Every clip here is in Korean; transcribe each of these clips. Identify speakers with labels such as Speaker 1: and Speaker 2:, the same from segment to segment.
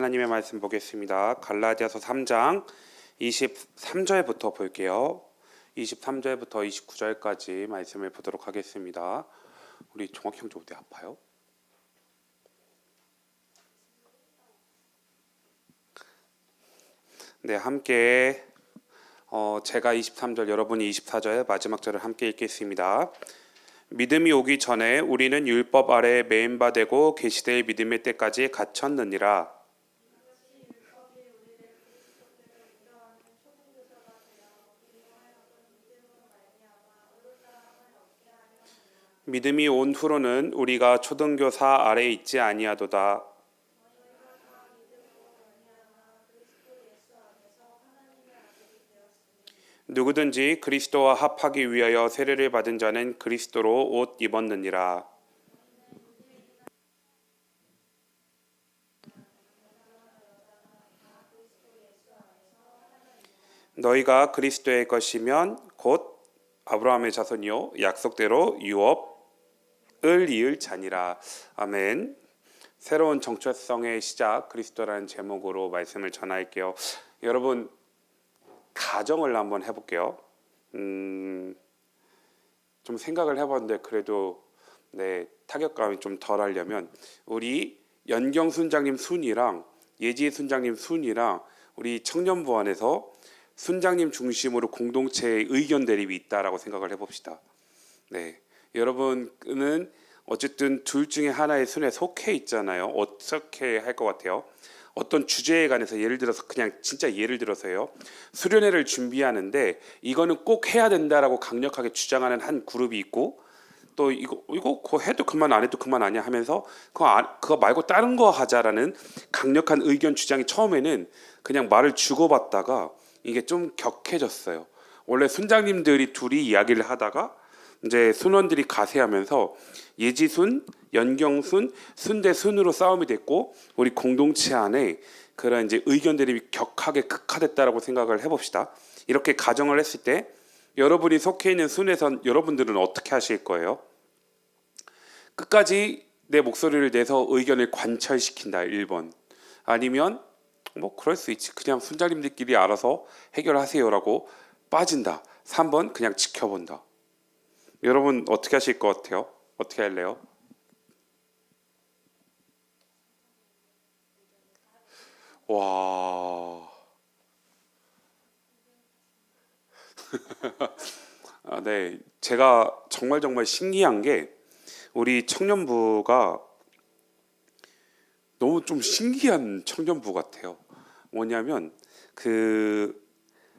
Speaker 1: 하나님의 말씀 보겠습니다. 갈라디아서 3장 23절부터 볼게요. 23절부터 29절까지 말씀을 보도록 하겠습니다. 우리 종학 형제 어디 아파요? 네, 함께 제가 23절, 여러분이 24절 마지막 절을 함께 읽겠습니다. 믿음이 오기 전에 우리는 율법 아래 매인 바 되고 계시될 믿음의 때까지 갇혔느니라. 믿음이 온 후로는 우리가 초등교사 아래에 있지 아니하도다. 누구든지 그리스도와 합하기 위하여 세례를 받은 자는 그리스도로 옷 입었느니라. 너희가 그리스도의 것이면 곧 아브라함의 자손이요 약속대로 유업을 이을 자니라. 아멘. 새로운 정체성의 시작, 그리스도라는 제목으로 말씀을 전할게요. 여러분, 가정을 한번 해볼게요. 좀 생각을 해봤는데 그래도 타격감이 좀 덜 하려면 우리 연경 순장님 순이랑 예지 순장님 순이랑 우리 청년부 안에서 순장님 중심으로 공동체의 의견 대립이 있다라고 생각을 해봅시다. 네, 여러분은 어쨌든 둘 중에 하나의 순에 속해 있잖아요. 어떻게 할 것 같아요? 어떤 주제에 관해서 예를 들어서 그냥 진짜 예를 들어서요. 수련회를 준비하는데 이거는 꼭 해야 된다라고 강력하게 주장하는 한 그룹이 있고 또 이거 그거 해도 그만 안 해도 그만 아니야 하면서 그거 말고 다른 거 하자라는 강력한 의견 주장이 처음에는 그냥 말을 주고받다가 이게 좀 격해졌어요. 원래 순장님들이 둘이 이야기를 하다가 이제 순원들이 가세하면서 예지순, 연경순, 순대 순으로 싸움이 됐고 우리 공동체 안에 그런 이제 의견 대립이 격하게 극화됐다라고 생각을 해봅시다. 이렇게 가정을 했을 때 여러분이 속해 있는 순에선 여러분들은 어떻게 하실 거예요? 끝까지 내 목소리를 내서 의견을 관철시킨다 1번. 아니면 뭐 그럴 수 있지, 그냥 순장님들끼리 알아서 해결하세요라고 빠진다. 3번 그냥 지켜본다. 여러분 어떻게 하실 것 같아요? 어떻게 할래요? 와, 네, 제가 정말 신기한 게 우리 청년부가 너무 좀 신기한 청년부 같아요. 뭐냐면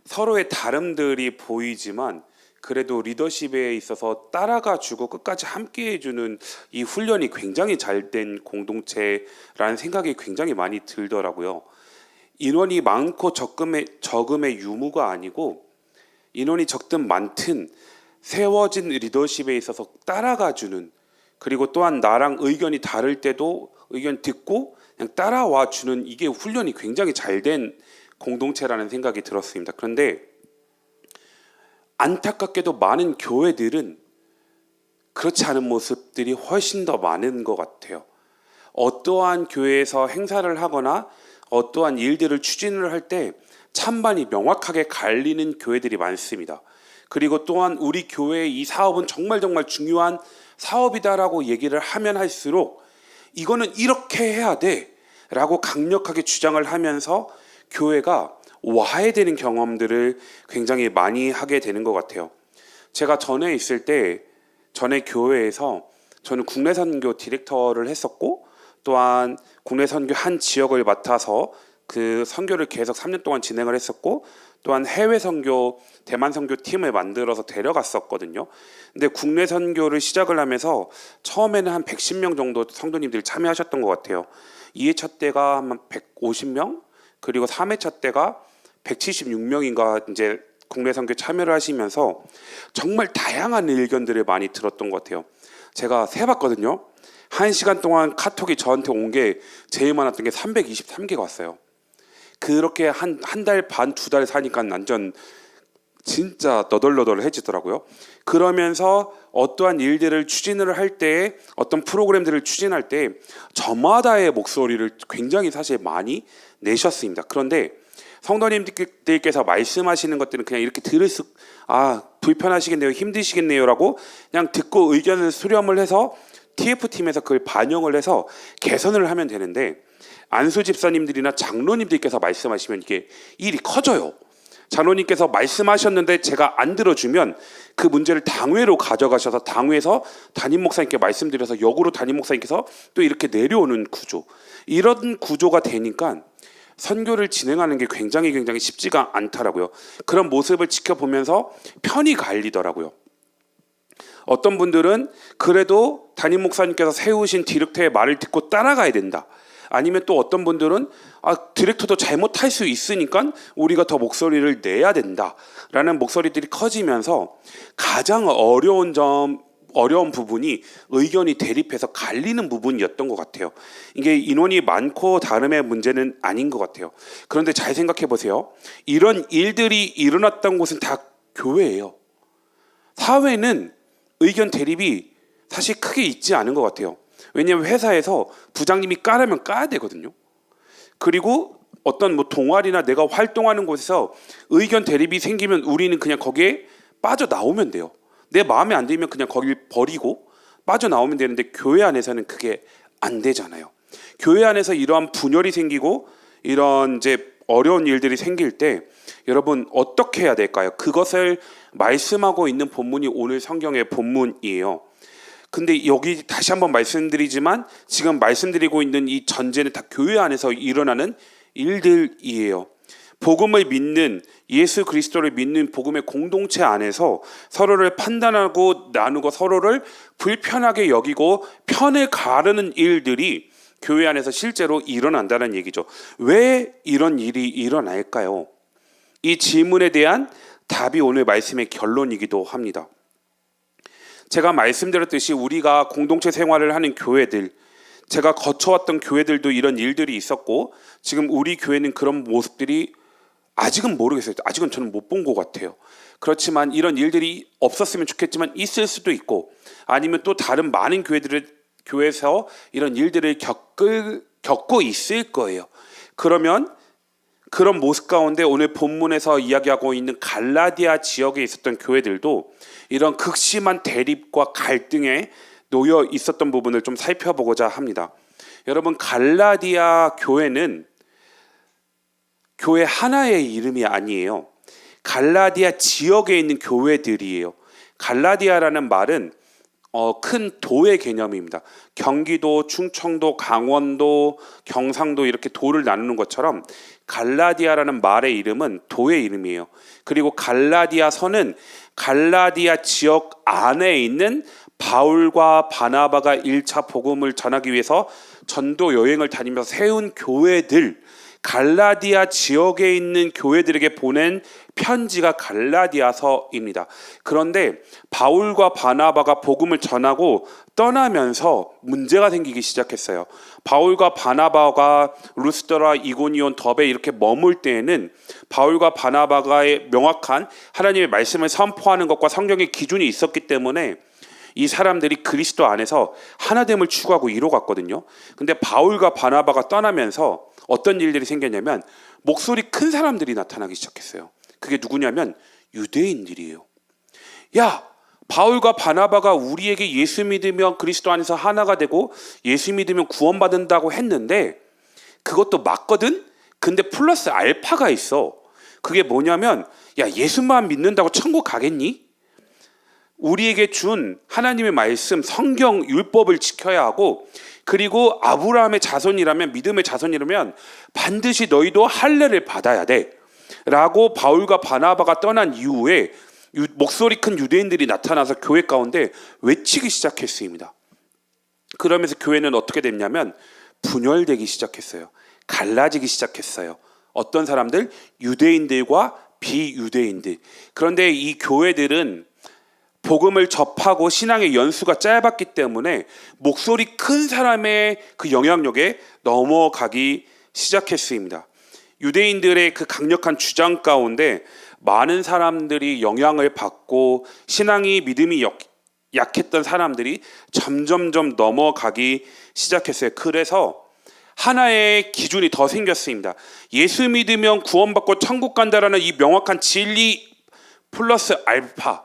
Speaker 1: 서로의 다름들이 보이지만 그래도 리더십에 있어서 따라가 주고 끝까지 함께 해주는 이 훈련이 굉장히 잘된 공동체라는 생각이 굉장히 많이 들더라고요. 인원이 많고 적음의 유무가 아니고 인원이 적든 많든 세워진 리더십에 있어서 따라가 주는, 그리고 또한 나랑 의견이 다를 때도 의견 듣고 그냥 따라와 주는, 이게 훈련이 굉장히 잘된 공동체라는 생각이 들었습니다. 그런데 안타깝게도 많은 교회들은 그렇지 않은 모습들이 훨씬 더 많은 것 같아요. 어떠한 교회에서 행사를 하거나 어떠한 일들을 추진을 할 때 찬반이 명확하게 갈리는 교회들이 많습니다. 그리고 또한 우리 교회의 이 사업은 정말 중요한 사업이다라고 얘기를 하면 할수록 이거는 이렇게 해야 돼 라고 강력하게 주장을 하면서 교회가 와해되는 경험들을 굉장히 많이 하게 되는 것 같아요. 제가 전에 있을 때 전에 교회에서 저는 국내 선교 디렉터를 했었고 또한 국내 선교 한 지역을 맡아서 그 선교를 계속 3년 동안 진행을 했었고 또한 해외 선교, 대만 선교 팀을 만들어서 데려갔었거든요. 근데 국내 선교를 시작을 하면서 처음에는 한 110명 정도 성도님들이 참여하셨던 것 같아요. 2회차 때가 한 150명, 그리고 3회차 때가 176명인가 이제 국내 선교 참여를 하시면서 정말 다양한 의견들을 많이 들었던 것 같아요. 제가 세봤거든요. 1시간 동안 카톡이 저한테 온 게 제일 많았던 게 323개가 왔어요. 그렇게 한 달 반, 2달 사니까 완전 진짜 너덜너덜해지더라고요. 그러면서 어떠한 일들을 추진을 할 때, 어떤 프로그램들을 추진할 때 저마다의 목소리를 굉장히 사실 많이 내셨습니다. 그런데 성도님들께서 말씀하시는 것들은 그냥 이렇게 불편하시겠네요, 힘드시겠네요라고 그냥 듣고 의견을 수렴을 해서 TF팀에서 그걸 반영을 해서 개선을 하면 되는데, 안수 집사님들이나 장로님들께서 말씀하시면 이게 일이 커져요. 장로님께서 말씀하셨는데 제가 안 들어주면 그 문제를 당회로 가져가셔서 당회에서 담임 목사님께 말씀드려서 역으로 담임 목사님께서 또 이렇게 내려오는 구조, 이런 구조가 되니까 선교를 진행하는 게 굉장히 쉽지가 않더라고요. 그런 모습을 지켜보면서 편이 갈리더라고요. 어떤 분들은 그래도 담임 목사님께서 세우신 디렉터의 말을 듣고 따라가야 된다. 아니면 또 어떤 분들은 디렉터도 잘못할 수 있으니까 우리가 더 목소리를 내야 된다라는 목소리들이 커지면서 가장 어려운 부분이 의견이 대립해서 갈리는 부분이었던 것 같아요. 이게 인원이 많고 다름의 문제는 아닌 것 같아요. 그런데 잘 생각해 보세요. 이런 일들이 일어났던 곳은 다 교회예요. 사회는 의견 대립이 사실 크게 있지 않은 것 같아요. 왜냐하면 회사에서 부장님이 까라면 까야 되거든요. 그리고 어떤 동아리나 내가 활동하는 곳에서 의견 대립이 생기면 우리는 그냥 거기에 빠져나오면 돼요. 내 마음에 안 들면 그냥 거길 버리고 빠져나오면 되는데, 교회 안에서는 그게 안 되잖아요. 교회 안에서 이러한 분열이 생기고 이런 이제 어려운 일들이 생길 때 여러분 어떻게 해야 될까요? 그것을 말씀하고 있는 본문이 오늘 성경의 본문이에요. 근데 여기 다시 한번 말씀드리지만 지금 말씀드리고 있는 이 전제는 다 교회 안에서 일어나는 일들이에요. 복음을 믿는, 예수 그리스도를 믿는 복음의 공동체 안에서 서로를 판단하고 나누고 서로를 불편하게 여기고 편을 가르는 일들이 교회 안에서 실제로 일어난다는 얘기죠. 왜 이런 일이 일어날까요? 이 질문에 대한 답이 오늘 말씀의 결론이기도 합니다. 제가 말씀드렸듯이 우리가 공동체 생활을 하는 교회들, 제가 거쳐왔던 교회들도 이런 일들이 있었고, 지금 우리 교회는 그런 모습들이 아직은 모르겠어요. 아직은 저는 못 본 것 같아요. 그렇지만 이런 일들이 없었으면 좋겠지만 있을 수도 있고, 아니면 또 다른 많은 교회에서 이런 일들을 겪고 있을 거예요. 그러면 그런 모습 가운데 오늘 본문에서 이야기하고 있는 갈라디아 지역에 있었던 교회들도 이런 극심한 대립과 갈등에 놓여 있었던 부분을 좀 살펴보고자 합니다. 여러분, 갈라디아 교회는 교회 하나의 이름이 아니에요. 갈라디아 지역에 있는 교회들이에요. 갈라디아라는 말은 큰 도의 개념입니다. 경기도, 충청도, 강원도, 경상도 이렇게 도를 나누는 것처럼 갈라디아라는 말의 이름은 도의 이름이에요. 그리고 갈라디아서는 갈라디아 지역 안에 있는 바울과 바나바가 1차 복음을 전하기 위해서 전도 여행을 다니면서 세운 교회들, 갈라디아 지역에 있는 교회들에게 보낸 편지가 갈라디아서입니다. 그런데 바울과 바나바가 복음을 전하고 떠나면서 문제가 생기기 시작했어요. 바울과 바나바가 루스드라, 이고니온, 더베 이렇게 머물 때에는 바울과 바나바가의 명확한 하나님의 말씀을 선포하는 것과 성경의 기준이 있었기 때문에 이 사람들이 그리스도 안에서 하나됨을 추구하고 이뤄갔거든요. 근데 바울과 바나바가 떠나면서 어떤 일들이 생겼냐면 목소리 큰 사람들이 나타나기 시작했어요. 그게 누구냐면 유대인들이에요. 야, 바울과 바나바가 우리에게 예수 믿으면 그리스도 안에서 하나가 되고 예수 믿으면 구원받는다고 했는데 그것도 맞거든? 근데 플러스 알파가 있어. 그게 뭐냐면, 야, 예수만 믿는다고 천국 가겠니? 우리에게 준 하나님의 말씀, 성경, 율법을 지켜야 하고, 그리고 아브라함의 자손이라면, 믿음의 자손이라면 반드시 너희도 할례를 받아야 돼 라고 바울과 바나바가 떠난 이후에 목소리 큰 유대인들이 나타나서 교회 가운데 외치기 시작했습니다. 그러면서 교회는 어떻게 됐냐면 분열되기 시작했어요. 갈라지기 시작했어요. 어떤 사람들? 유대인들과 비유대인들. 그런데 이 교회들은 복음을 접하고 신앙의 연수가 짧았기 때문에 목소리 큰 사람의 그 영향력에 넘어가기 시작했습니다. 유대인들의 그 강력한 주장 가운데 많은 사람들이 영향을 받고 신앙이 믿음이 약했던 사람들이 점점점 넘어가기 시작했어요. 그래서 하나의 기준이 더 생겼습니다. 예수 믿으면 구원받고 천국 간다라는 이 명확한 진리 플러스 알파,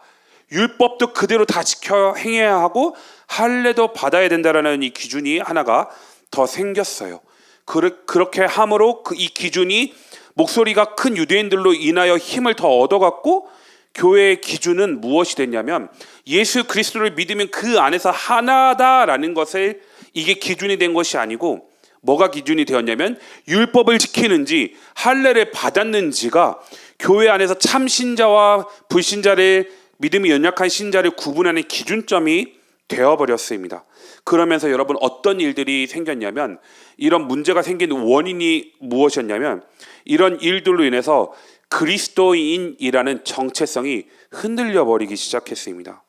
Speaker 1: 율법도 그대로 다 지켜 행해야 하고 할례도 받아야 된다라는 이 기준이 하나가 더 생겼어요. 그렇게 함으로 이 기준이 목소리가 큰 유대인들로 인하여 힘을 더 얻어갖고 교회의 기준은 무엇이 됐냐면 예수 그리스도를 믿으면 그 안에서 하나다라는 것을 이게 기준이 된 것이 아니고 뭐가 기준이 되었냐면 율법을 지키는지 할례를 받았는지가 교회 안에서 참 신자와 불신자를 믿음이 연약한 신자를 구분하는 기준점이 되어버렸습니다. 그러면서 여러분 어떤 일들이 생겼냐면 이런 문제가 생긴 원인이 무엇이었냐면 이런 일들로 인해서 그리스도인이라는 정체성이 흔들려 버리기 시작했습니다.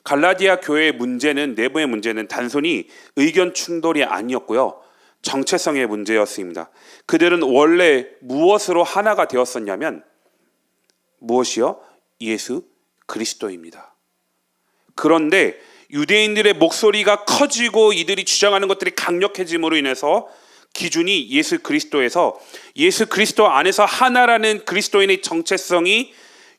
Speaker 1: 갈라디아 교회의 문제는 내부의 문제는 단순히 의견 충돌이 아니었고요. 정체성의 문제였습니다. 그들은 원래 무엇으로 하나가 되었었냐면 무엇이요? 예수 그리스도입니다. 그런데 유대인들의 목소리가 커지고 이들이 주장하는 것들이 강력해짐으로 인해서 기준이 예수 그리스도에서 예수 그리스도 안에서 하나라는 그리스도인의 정체성이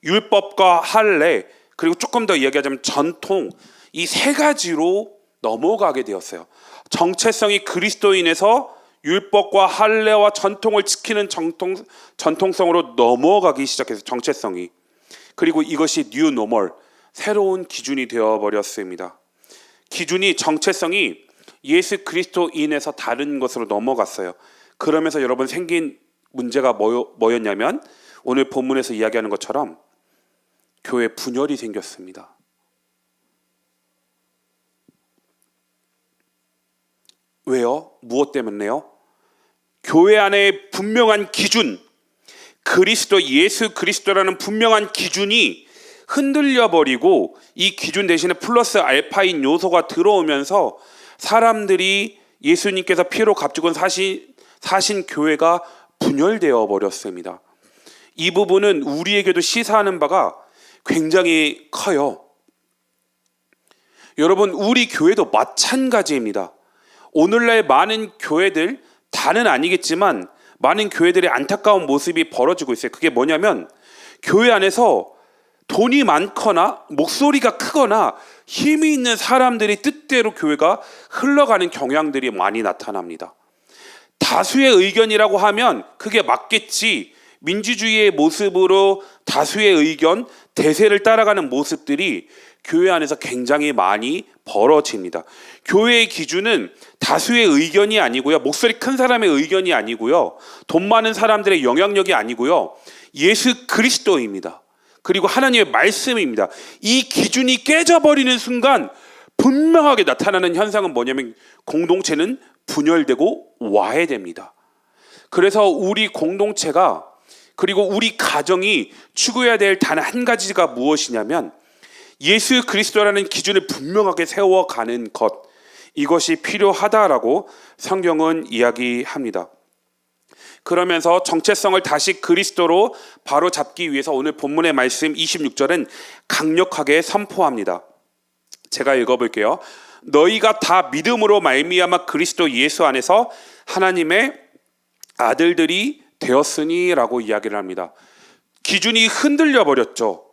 Speaker 1: 율법과 할례 그리고 조금 더 이야기하자면 전통 이 세 가지로 넘어가게 되었어요. 정체성이 그리스도인에서 율법과 할례와 전통을 지키는 전통성으로 넘어가기 시작해서 정체성이 그리고 이것이 뉴 노멀 새로운 기준이 되어버렸습니다. 기준이 정체성이 예수 그리스도인에서 다른 것으로 넘어갔어요. 그러면서 여러분 생긴 문제가 뭐였냐면 오늘 본문에서 이야기하는 것처럼 교회 분열이 생겼습니다. 왜요? 무엇 때문에요? 교회 안에 분명한 기준, 그리스도 예수 그리스도라는 분명한 기준이 흔들려 버리고 이 기준 대신에 플러스 알파인 요소가 들어오면서 사람들이 예수님께서 피로 값주고 사신 교회가 분열되어 버렸습니다. 이 부분은 우리에게도 시사하는 바가 굉장히 커요. 여러분 우리 교회도 마찬가지입니다. 오늘날 많은 교회들 다는 아니겠지만 많은 교회들의 안타까운 모습이 벌어지고 있어요. 그게 뭐냐면 교회 안에서 돈이 많거나 목소리가 크거나 힘이 있는 사람들이 뜻대로 교회가 흘러가는 경향들이 많이 나타납니다. 다수의 의견이라고 하면 그게 맞겠지. 민주주의의 모습으로 다수의 의견, 대세를 따라가는 모습들이 교회 안에서 굉장히 많이 벌어집니다. 교회의 기준은 다수의 의견이 아니고요. 목소리 큰 사람의 의견이 아니고요. 돈 많은 사람들의 영향력이 아니고요. 예수 그리스도입니다. 그리고 하나님의 말씀입니다. 이 기준이 깨져버리는 순간 분명하게 나타나는 현상은 뭐냐면 공동체는 분열되고 와해됩니다. 그래서 우리 공동체가 그리고 우리 가정이 추구해야 될 단 한 가지가 무엇이냐면 예수 그리스도라는 기준을 분명하게 세워가는 것, 이것이 필요하다라고 성경은 이야기합니다. 그러면서 정체성을 다시 그리스도로 바로 잡기 위해서 오늘 본문의 말씀 26절은 강력하게 선포합니다. 제가 읽어볼게요. 너희가 다 믿음으로 말미암아 그리스도 예수 안에서 하나님의 아들들이 되었으니 라고 이야기를 합니다. 기준이 흔들려 버렸죠.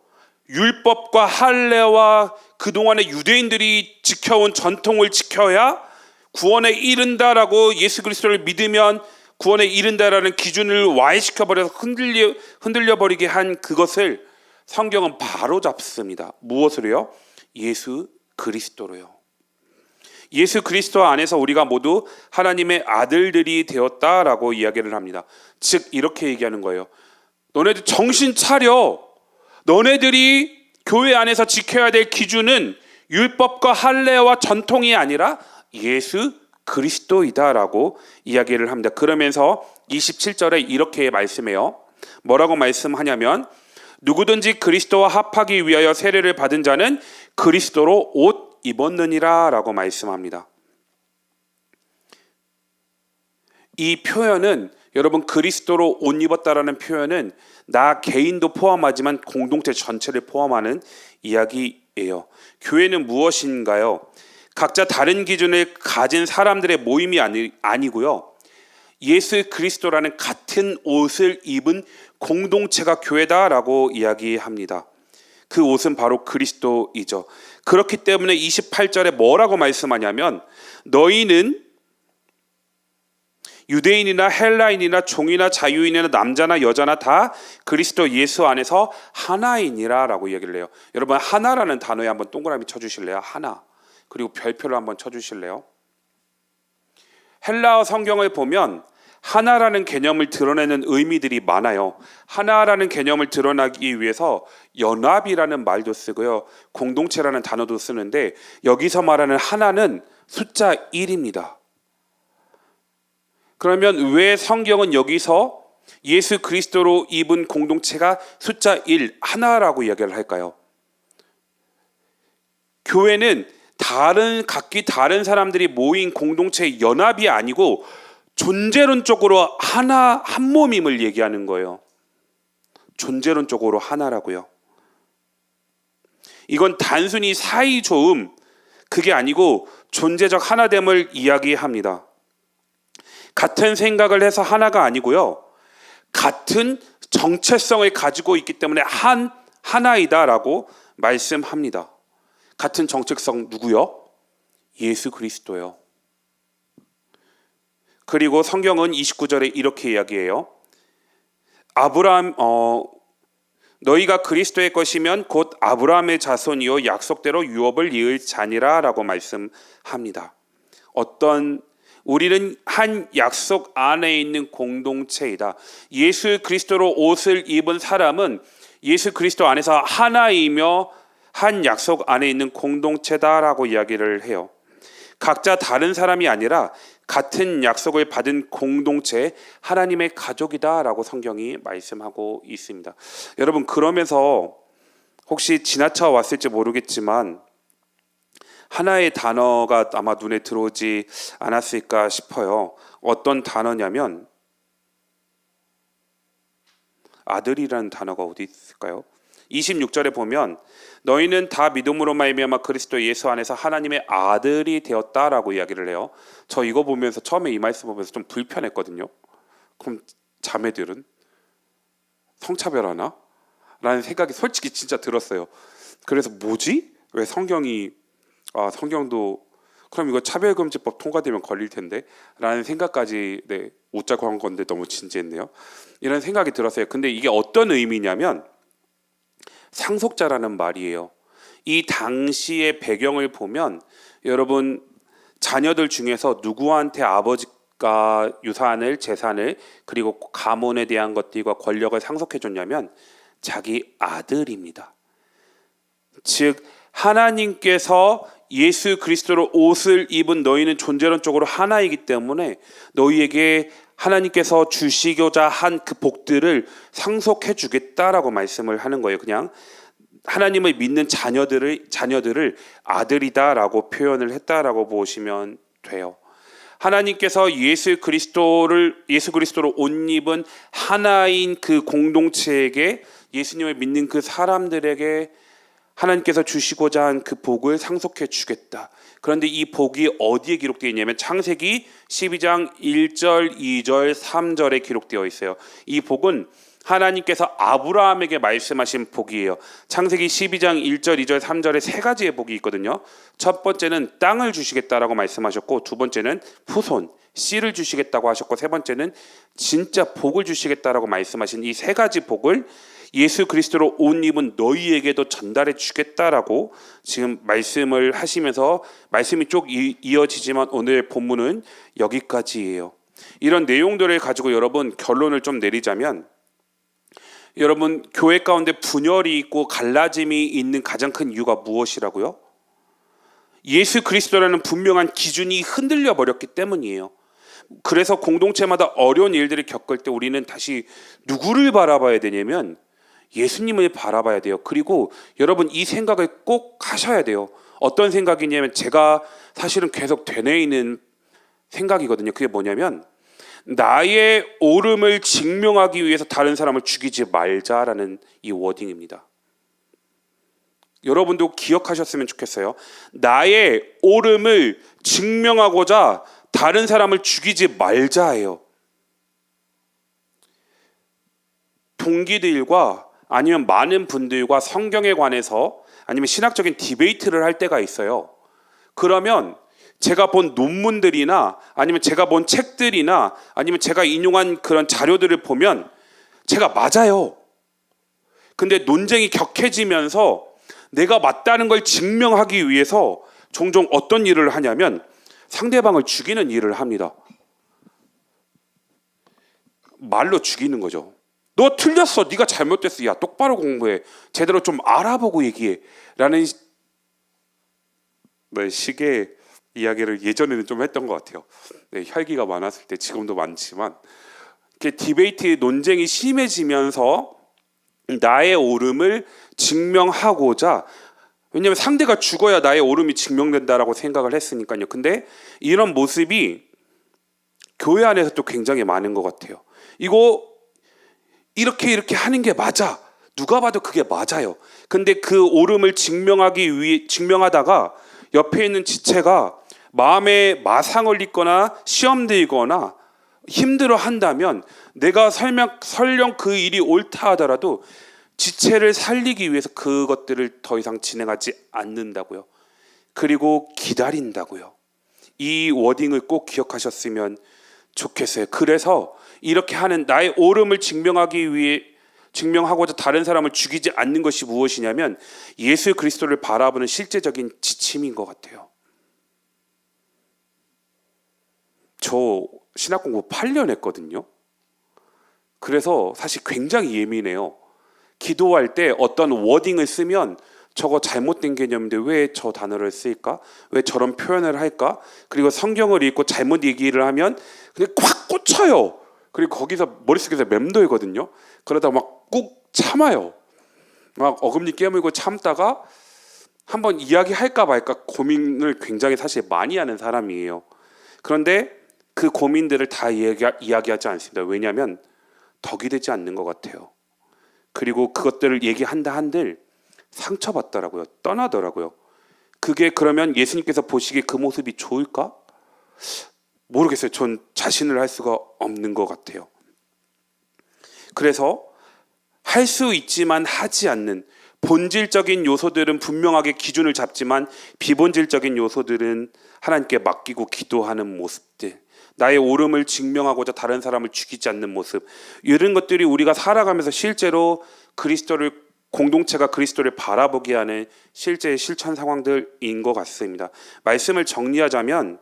Speaker 1: 율법과 할례와 그동안의 유대인들이 지켜온 전통을 지켜야 구원에 이른다라고 예수 그리스도를 믿으면 구원에 이른다라는 기준을 와해시켜버려서 흔들려 버리게 한 그것을 성경은 바로 잡습니다. 무엇으로요? 예수 그리스도로요. 예수 그리스도 안에서 우리가 모두 하나님의 아들들이 되었다라고 이야기를 합니다. 즉 이렇게 얘기하는 거예요. 너네들 정신 차려. 너네들이 교회 안에서 지켜야 될 기준은 율법과 할례와 전통이 아니라 예수 그리스도이다라고 이야기를 합니다. 그러면서 27절에 이렇게 말씀해요. 뭐라고 말씀하냐면 누구든지 그리스도와 합하기 위하여 세례를 받은 자는 그리스도로 옷 입었느니라 라고 말씀합니다. 이 표현은 여러분, 그리스도로 옷 입었다라는 표현은 나 개인도 포함하지만 공동체 전체를 포함하는 이야기예요. 교회는 무엇인가요? 각자 다른 기준을 가진 사람들의 모임이 아니고요. 예수 그리스도라는 같은 옷을 입은 공동체가 교회다라고 이야기합니다. 그 옷은 바로 그리스도이죠. 그렇기 때문에 28절에 뭐라고 말씀하냐면 너희는 유대인이나 헬라인이나 종이나 자유인이나 남자나 여자나 다 그리스도 예수 안에서 하나이니라 라고 이야기를 해요. 여러분, 하나라는 단어에 한번 동그라미 쳐주실래요? 하나. 그리고 별표를 한번 쳐주실래요? 헬라어 성경을 보면 하나라는 개념을 드러내는 의미들이 많아요. 하나라는 개념을 드러나기 위해서 연합이라는 말도 쓰고요, 공동체라는 단어도 쓰는데 여기서 말하는 하나는 숫자 1입니다. 그러면 왜 성경은 여기서 예수 그리스도로 입은 공동체가 숫자 1, 하나라고 이야기를 할까요? 교회는 각기 다른 사람들이 모인 공동체의 연합이 아니고 존재론적으로 하나, 한 몸임을 얘기하는 거예요. 존재론적으로 하나라고요. 이건 단순히 사이좋음, 그게 아니고 존재적 하나됨을 이야기합니다. 같은 생각을 해서 하나가 아니고요, 같은 정체성을 가지고 있기 때문에 하나이다라고 말씀합니다. 같은 정체성 누구요? 예수 그리스도요. 그리고 성경은 29절에 이렇게 이야기해요. 너희가 그리스도의 것이면 곧 아브라함의 자손이요 약속대로 유업을 이을 자니라 라고 말씀합니다. 우리는 한 약속 안에 있는 공동체이다. 예수 그리스도로 옷을 입은 사람은 예수 그리스도 안에서 하나이며 한 약속 안에 있는 공동체다라고 이야기를 해요. 각자 다른 사람이 아니라 같은 약속을 받은 공동체, 하나님의 가족이다라고 성경이 말씀하고 있습니다. 여러분, 그러면서 혹시 지나쳐 왔을지 모르겠지만 하나의 단어가 아마 눈에 들어오지 않았을까 싶어요. 어떤 단어냐면 아들이라는 단어가 어디 있을까요? 26절에 보면 너희는 다 믿음으로 말미암아 그리스도 예수 안에서 하나님의 아들이 되었다라고 이야기를 해요. 저 이거 보면서 처음에 이 말씀 보면서 좀 불편했거든요. 그럼 자매들은 성차별하나? 라는 생각이 솔직히 진짜 들었어요. 그래서 뭐지? 왜 성경도 그럼 이거 차별금지법 통과되면 걸릴 텐데 라는 생각까지 웃자고 한 건데 너무 진지했네요. 이런 생각이 들었어요. 근데 이게 어떤 의미냐면 상속자라는 말이에요. 이 당시의 배경을 보면 여러분, 자녀들 중에서 누구한테 아버지가 유산을, 재산을, 그리고 가문에 대한 것들과 권력을 상속해 줬냐면 자기 아들입니다. 즉 하나님께서 예수 그리스도로 옷을 입은 너희는 존재론적으로 하나이기 때문에 너희에게 하나님께서 주시고자 한 그 복들을 상속해 주겠다라고 말씀을 하는 거예요. 그냥 하나님을 믿는 자녀들을 아들이다라고 표현을 했다라고 보시면 돼요. 하나님께서 예수 그리스도로 옷 입은 하나인 그 공동체에게, 예수님을 믿는 그 사람들에게 하나님께서 주시고자 한 그 복을 상속해 주겠다. 그런데 이 복이 어디에 기록되어 있냐면 창세기 12장 1절, 2절, 3절에 기록되어 있어요. 이 복은 하나님께서 아브라함에게 말씀하신 복이에요. 창세기 12장 1절, 2절, 3절에 세 가지의 복이 있거든요. 첫 번째는 땅을 주시겠다라고 말씀하셨고, 두 번째는 후손, 씨를 주시겠다고 하셨고, 세 번째는 진짜 복을 주시겠다라고 말씀하신 이 세 가지 복을 예수 그리스도로 옷 입은 너희에게도 전달해 주겠다라고 지금 말씀을 하시면서 말씀이 쭉 이어지지만 오늘 본문은 여기까지예요. 이런 내용들을 가지고 여러분 결론을 좀 내리자면, 여러분 교회 가운데 분열이 있고 갈라짐이 있는 가장 큰 이유가 무엇이라고요? 예수 그리스도라는 분명한 기준이 흔들려 버렸기 때문이에요. 그래서 공동체마다 어려운 일들을 겪을 때 우리는 다시 누구를 바라봐야 되냐면 예수님을 바라봐야 돼요. 그리고 여러분 이 생각을 꼭 하셔야 돼요. 어떤 생각이냐면 제가 사실은 계속 되뇌이는 생각이거든요. 그게 뭐냐면 나의 옳음을 증명하기 위해서 다른 사람을 죽이지 말자라는 이 워딩입니다. 여러분도 기억하셨으면 좋겠어요. 나의 옳음을 증명하고자 다른 사람을 죽이지 말자예요. 동기들과 아니면 많은 분들과 성경에 관해서 아니면 신학적인 디베이트를 할 때가 있어요. 그러면 제가 본 논문들이나 아니면 제가 본 책들이나 아니면 제가 인용한 그런 자료들을 보면 제가 맞아요. 근데 논쟁이 격해지면서 내가 맞다는 걸 증명하기 위해서 종종 어떤 일을 하냐면 상대방을 죽이는 일을 합니다. 말로 죽이는 거죠. 너 틀렸어. 네가 잘못됐어. 야, 똑바로 공부해. 제대로 좀 알아보고 얘기해. 라는 식의 이야기를 예전에는 좀 했던 것 같아요. 네, 혈기가 많았을 때, 지금도 많지만 디베이트 논쟁이 심해지면서 나의 옳음을 증명하고자, 왜냐하면 상대가 죽어야 나의 옳음이 증명된다라고 생각을 했으니까요. 근데 이런 모습이 교회 안에서 또 굉장히 많은 것 같아요. 이거 이렇게 하는 게 맞아. 누가 봐도 그게 맞아요. 근데 그 옳음을 증명하다가 옆에 있는 지체가 마음에 마상을 입거나 시험 들거나 힘들어 한다면 내가 설령 그 일이 옳다 하더라도 지체를 살리기 위해서 그것들을 더 이상 진행하지 않는다고요. 그리고 기다린다고요. 이 워딩을 꼭 기억하셨으면 좋겠어요. 그래서 이렇게 하는 나의 옳음을 증명하고자 다른 사람을 죽이지 않는 것이 무엇이냐면 예수 그리스도를 바라보는 실제적인 지침인 것 같아요. 저 신학 공부 8년 했거든요. 그래서 사실 굉장히 예민해요. 기도할 때 어떤 워딩을 쓰면 저거 잘못된 개념인데 왜 저 단어를 쓸까? 왜 저런 표현을 할까? 그리고 성경을 읽고 잘못 얘기를 하면 그냥 꽉 꽂혀요. 그리고 거기서 머릿속에서 맴돌거든요. 그러다 막 꾹 참아요. 막 어금니 깨물고 참다가 한번 이야기할까 말까 고민을 굉장히 사실 많이 하는 사람이에요. 그런데 그 고민들을 다 이야기하지 않습니다. 왜냐하면 덕이 되지 않는 것 같아요. 그리고 그것들을 얘기한다 한들 상처받더라고요. 떠나더라고요. 그게 그러면 예수님께서 보시기에 그 모습이 좋을까? 모르겠어요. 전 자신을 할 수가 없는 것 같아요. 그래서 할 수 있지만 하지 않는 본질적인 요소들은 분명하게 기준을 잡지만 비본질적인 요소들은 하나님께 맡기고 기도하는 모습들, 나의 옳음을 증명하고자 다른 사람을 죽이지 않는 모습, 이런 것들이 우리가 살아가면서 실제로 공동체가 그리스도를 바라보게 하는 실제 실천 상황들인 것 같습니다. 말씀을 정리하자면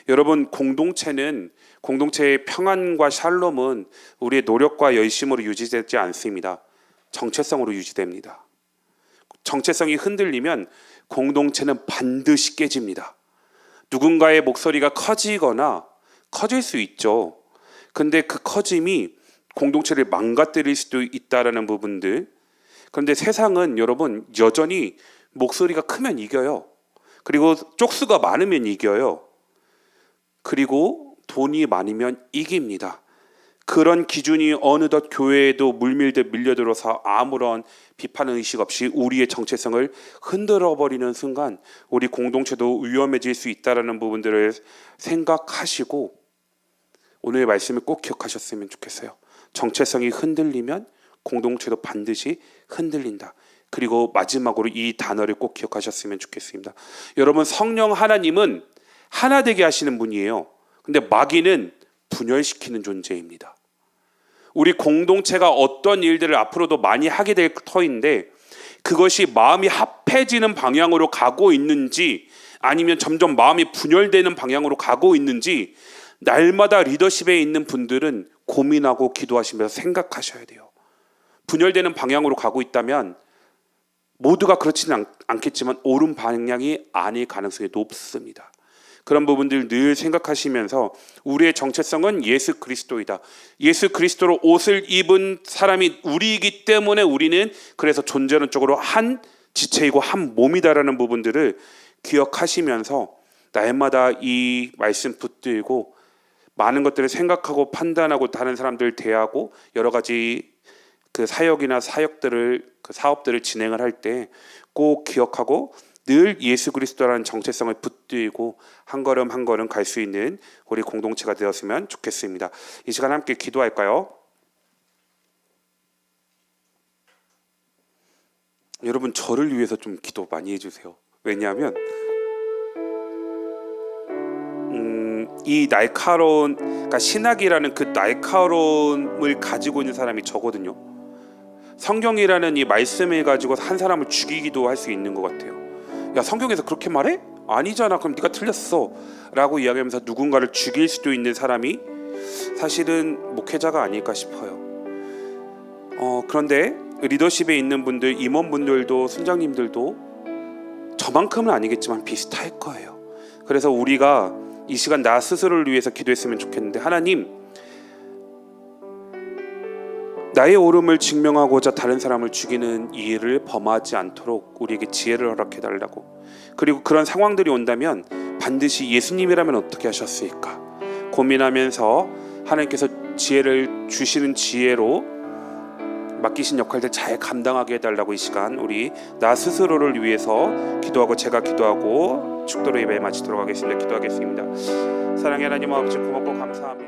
Speaker 1: 여러분, 공동체의 평안과 샬롬은 우리의 노력과 열심으로 유지되지 않습니다. 정체성으로 유지됩니다. 정체성이 흔들리면 공동체는 반드시 깨집니다. 누군가의 목소리가 커질 수 있죠. 근데 그 커짐이 공동체를 망가뜨릴 수도 있다라는 부분들. 그런데 세상은 여러분 여전히 목소리가 크면 이겨요. 그리고 쪽수가 많으면 이겨요. 그리고 돈이 많으면 이깁니다. 그런 기준이 어느덧 교회에도 물밀듯 밀려들어서 아무런 비판 의식 없이 우리의 정체성을 흔들어버리는 순간 우리 공동체도 위험해질 수 있다는 부분들을 생각하시고 오늘의 말씀을 꼭 기억하셨으면 좋겠어요. 정체성이 흔들리면 공동체도 반드시 흔들린다. 그리고 마지막으로 이 단어를 꼭 기억하셨으면 좋겠습니다. 여러분, 성령 하나님은 하나 되게 하시는 분이에요. 근데 마귀는 분열시키는 존재입니다. 우리 공동체가 어떤 일들을 앞으로도 많이 하게 될 터인데 그것이 마음이 합해지는 방향으로 가고 있는지 아니면 점점 마음이 분열되는 방향으로 가고 있는지 날마다 리더십에 있는 분들은 고민하고 기도하시면서 생각하셔야 돼요. 분열되는 방향으로 가고 있다면 모두가 그렇지는 않겠지만 옳은 방향이 아닐 가능성이 높습니다. 그런 부분들 늘 생각하시면서 우리의 정체성은 예수 그리스도이다. 예수 그리스도로 옷을 입은 사람이 우리이기 때문에 우리는 그래서 존재론적으로 한 지체이고 한 몸이다라는 부분들을 기억하시면서 날마다 이 말씀 붙들고 많은 것들을 생각하고 판단하고 다른 사람들 대하고 여러 가지 그 사역이나 그 사업들을 진행을 할 때 꼭 기억하고 늘 예수 그리스도라는 정체성을 붙들고 한 걸음 한 걸음 갈 수 있는 우리 공동체가 되었으면 좋겠습니다. 이 시간 함께 기도할까요? 여러분 저를 위해서 좀 기도 많이 해주세요. 왜냐하면 이 날카로운 그러니까 신학이라는 그 날카로움을 가지고 있는 사람이 저거든요. 성경이라는 이 말씀을 가지고 한 사람을 죽이기도 할 수 있는 것 같아요. 야, 성경에서 그렇게 말해? 아니잖아. 그럼 네가 틀렸어 라고 이야기하면서 누군가를 죽일 수도 있는 사람이 사실은 목회자가 아닐까 싶어요. 그런데 리더십에 있는 분들, 임원분들도 순장님들도 저만큼은 아니겠지만 비슷할 거예요. 그래서 우리가 이 시간 나 스스로를 위해서 기도했으면 좋겠는데, 하나님, 나의 옳음을 증명하고자 다른 사람을 죽이는 이 일을 범하지 않도록 우리에게 지혜를 허락해달라고. 그리고 그런 상황들이 온다면 반드시 예수님이라면 어떻게 하셨을까 고민하면서 하나님께서 지혜를 주시는 지혜로 맡기신 역할들 잘 감당하게 해달라고 이 시간 우리 나 스스로를 위해서 기도하고 제가 기도하고 축도로 예배 마치도록 하겠습니다. 기도하겠습니다. 사랑의 하나님 아버지, 고맙고 감사합니다.